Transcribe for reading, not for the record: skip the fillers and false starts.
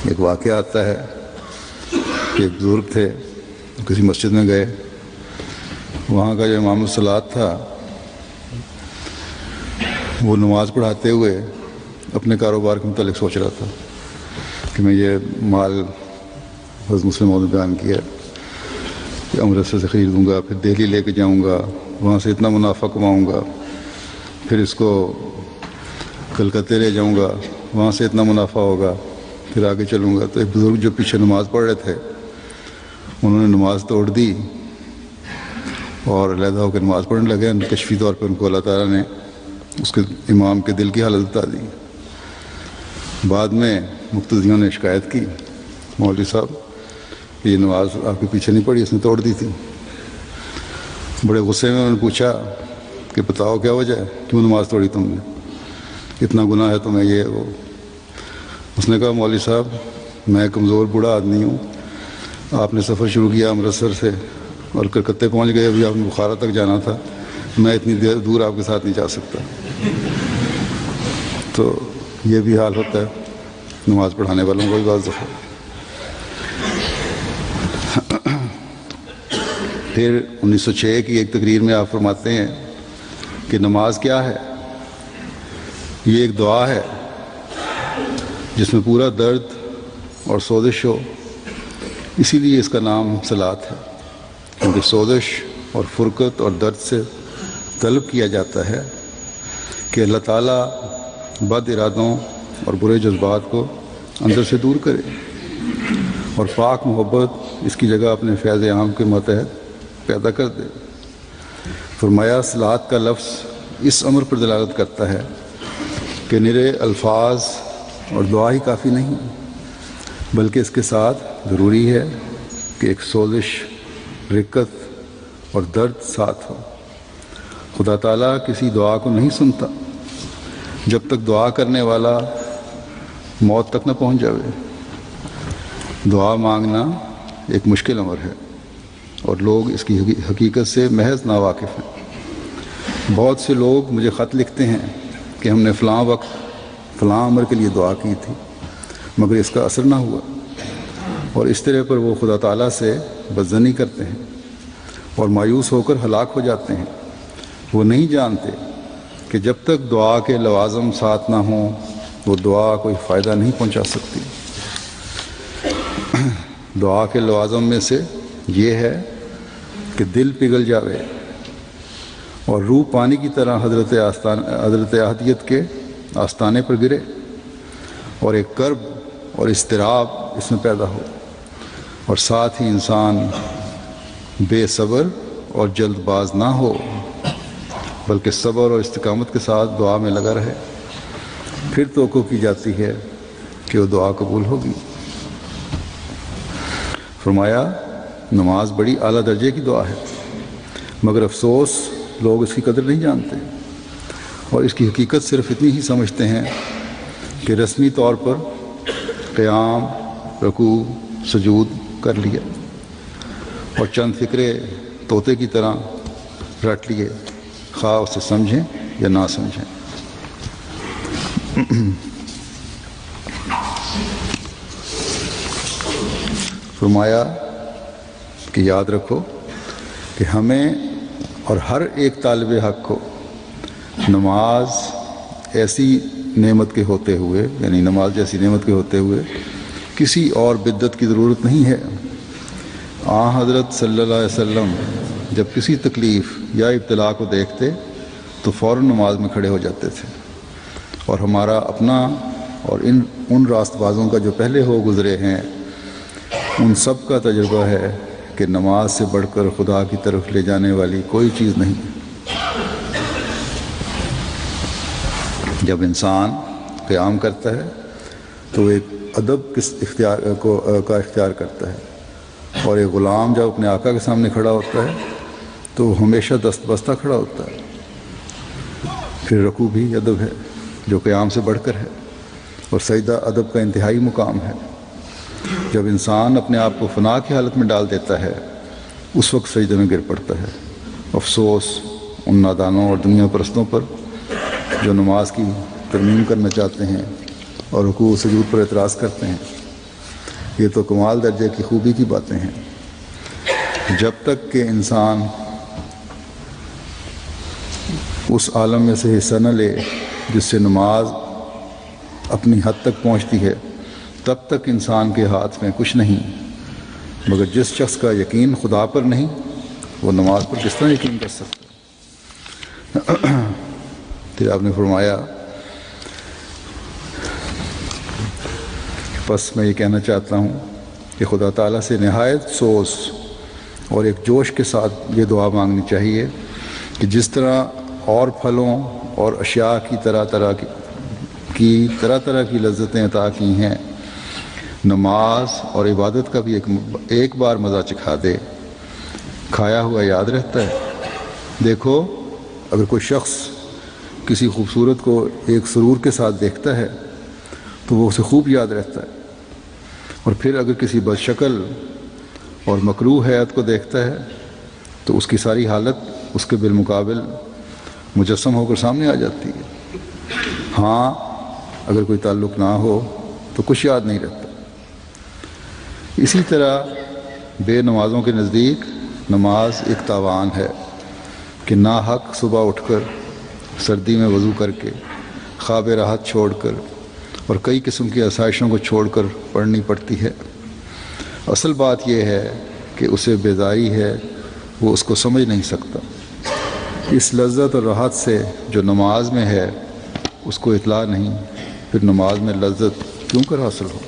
ایک واقعہ آتا ہے کہ ایک بزرگ تھے، کسی مسجد میں گئے، وہاں کا جو امام الصلاۃ تھا وہ نماز پڑھاتے ہوئے اپنے کاروبار کے متعلق سوچ رہا تھا کہ میں یہ مال حضرت مسلم نے بیان کیا کہ امرتسر سے خریدوں گا، پھر دہلی لے کے جاؤں گا، وہاں سے اتنا منافع کماؤں گا، پھر اس کو کلکتے لے جاؤں گا، وہاں سے اتنا منافع ہوگا، پھر آگے چلوں گا۔ تو ایک بزرگ جو پیچھے نماز پڑھ رہے تھے انہوں نے نماز توڑ دی اور علیحدہ ہو کے نماز پڑھنے لگے۔ کشفی طور پہ ان کو اللہ تعالیٰ نے اس کے امام کے دل کی حالت بتا دی۔ بعد میں مقتدیوں نے شکایت کی، مولوی صاحب یہ نماز آپ کے پیچھے نہیں پڑھی، اس نے توڑ دی تھی۔ بڑے غصے میں انہوں نے پوچھا کہ بتاؤ کیا وجہ ہے، کیوں نماز توڑی تم نے، اتنا گناہ ہے تمہیں یہ وہ۔ اس نے کہا مولوی صاحب میں کمزور بوڑھا آدمی ہوں، آپ نے سفر شروع کیا امرتسر سے اور کلکتے پہنچ گئے، ابھی آپ نے بخارا تک جانا تھا، میں اتنی دور آپ کے ساتھ نہیں جا سکتا۔ تو یہ بھی حال ہوتا ہے نماز پڑھانے والوں کو بھی بعض دفعہ۔ پھر 1906 کی ایک تقریر میں آپ فرماتے ہیں کہ نماز کیا ہے؟ یہ ایک دعا ہے جس میں پورا درد اور سوزش ہو، اسی لیے اس کا نام صلاۃ ہے، کیونکہ سوزش اور فرقت اور درد سے طلب کیا جاتا ہے کہ اللہ تعالیٰ بد ارادوں اور برے جذبات کو اندر سے دور کرے اور پاک محبت اس کی جگہ اپنے فیض عام کے ماتحت پیدا کر دے۔ فرمایا صلاۃ کا لفظ اس امر پر دلالت کرتا ہے کہ نرے الفاظ اور دعا ہی کافی نہیں، بلکہ اس کے ساتھ ضروری ہے کہ ایک سوزش، رقت اور درد ساتھ ہو۔ خدا تعالیٰ کسی دعا کو نہیں سنتا جب تک دعا کرنے والا موت تک نہ پہنچ جاوے۔ دعا مانگنا ایک مشکل امر ہے اور لوگ اس کی حقیقت سے محض ناواقف ہیں۔ بہت سے لوگ مجھے خط لکھتے ہیں کہ ہم نے فلاں وقت فلاں امر کے لیے دعا کی تھی مگر اس کا اثر نہ ہوا، اور اس طرح پر وہ خدا تعالیٰ سے بدظنی کرتے ہیں اور مایوس ہو کر ہلاک ہو جاتے ہیں۔ وہ نہیں جانتے کہ جب تک دعا کے لوازم ساتھ نہ ہوں وہ دعا کوئی فائدہ نہیں پہنچا سکتی۔ دعا کے لوازم میں سے یہ ہے کہ دل پگھل جاوے اور روح پانی کی طرح حضرت احدیت کے آستانے پر گرے، اور ایک کرب اور اضطراب اس میں پیدا ہو، اور ساتھ ہی انسان بے صبر اور جلد باز نہ ہو بلکہ صبر اور استقامت کے ساتھ دعا میں لگا رہے، پھر توقع کی جاتی ہے کہ وہ دعا قبول ہوگی۔ فرمایا نماز بڑی اعلیٰ درجے کی دعا ہے، مگر افسوس لوگ اس کی قدر نہیں جانتے اور اس کی حقیقت صرف اتنی ہی سمجھتے ہیں کہ رسمی طور پر قیام، رکوع، سجود کر لیا اور چند فکرے طوطے کی طرح رٹ لیے، خواہ اسے سمجھیں یا نہ سمجھیں۔ فرمایا کہ یاد رکھو کہ ہمیں اور ہر ایک طالب حق کو نماز ایسی نعمت کے ہوتے ہوئے، یعنی نماز جیسی نعمت کے ہوتے ہوئے کسی اور بدعت کی ضرورت نہیں ہے۔ حضرت صلی اللہ علیہ وسلم جب کسی تکلیف یا ابتلا کو دیکھتے تو فوراً نماز میں کھڑے ہو جاتے تھے، اور ہمارا اپنا اور ان راست بازوں کا جو پہلے ہو گزرے ہیں ان سب کا تجربہ ہے کہ نماز سے بڑھ کر خدا کی طرف لے جانے والی کوئی چیز نہیں۔ جب انسان قیام کرتا ہے تو ایک ادب کا اختیار کرتا ہے، اور ایک غلام جب اپنے آقا کے سامنے کھڑا ہوتا ہے تو وہ ہمیشہ دست بستہ کھڑا ہوتا ہے۔ پھر رکوع بھی ادب ہے جو قیام سے بڑھ کر ہے، اور سجدہ ادب کا انتہائی مقام ہے۔ جب انسان اپنے آپ کو فنا کی حالت میں ڈال دیتا ہے اس وقت سجدے میں گر پڑتا ہے۔ افسوس ان نادانوں اور دنیا پرستوں پر جو نماز کی ترمیم کرنا چاہتے ہیں اور رکوع و سجود پر اعتراض کرتے ہیں۔ یہ تو کمال درجے کی خوبی کی باتیں ہیں۔ جب تک کہ انسان اس عالم میں سے حصہ نہ لے جس سے نماز اپنی حد تک پہنچتی ہے، تب تک انسان کے ہاتھ میں کچھ نہیں، مگر جس شخص کا یقین خدا پر نہیں وہ نماز پر کس طرح یقین کر سکتا؟ پھر آپ نے فرمایا، بس میں یہ کہنا چاہتا ہوں کہ خدا تعالیٰ سے نہایت سوز اور ایک جوش کے ساتھ یہ دعا مانگنی چاہیے کہ جس طرح اور پھلوں اور اشیاء کی طرح طرح کی لذتیں عطا کی ہیں، نماز اور عبادت کا بھی ایک بار مزہ چکھا دے، کھایا ہوا یاد رہتا ہے۔ دیکھو، اگر کوئی شخص کسی خوبصورت کو ایک سرور کے ساتھ دیکھتا ہے تو وہ اسے خوب یاد رہتا ہے، اور پھر اگر کسی بد شکل اور مکروہ حیات کو دیکھتا ہے تو اس کی ساری حالت اس کے بالمقابل مجسم ہو کر سامنے آ جاتی ہے۔ ہاں، اگر کوئی تعلق نہ ہو تو کچھ یاد نہیں رہتا۔ اسی طرح بے نمازوں کے نزدیک نماز ایک تاوان ہے کہ ناحق صبح اٹھ کر سردی میں وضو کر کے خواب راحت چھوڑ کر اور کئی قسم کی آسائشوں کو چھوڑ کر پڑھنی پڑتی ہے۔ اصل بات یہ ہے کہ اسے بیزاری ہے، وہ اس کو سمجھ نہیں سکتا۔ اس لذت اور راحت سے جو نماز میں ہے اس کو اطلاع نہیں، پھر نماز میں لذت کیوں کر حاصل ہو؟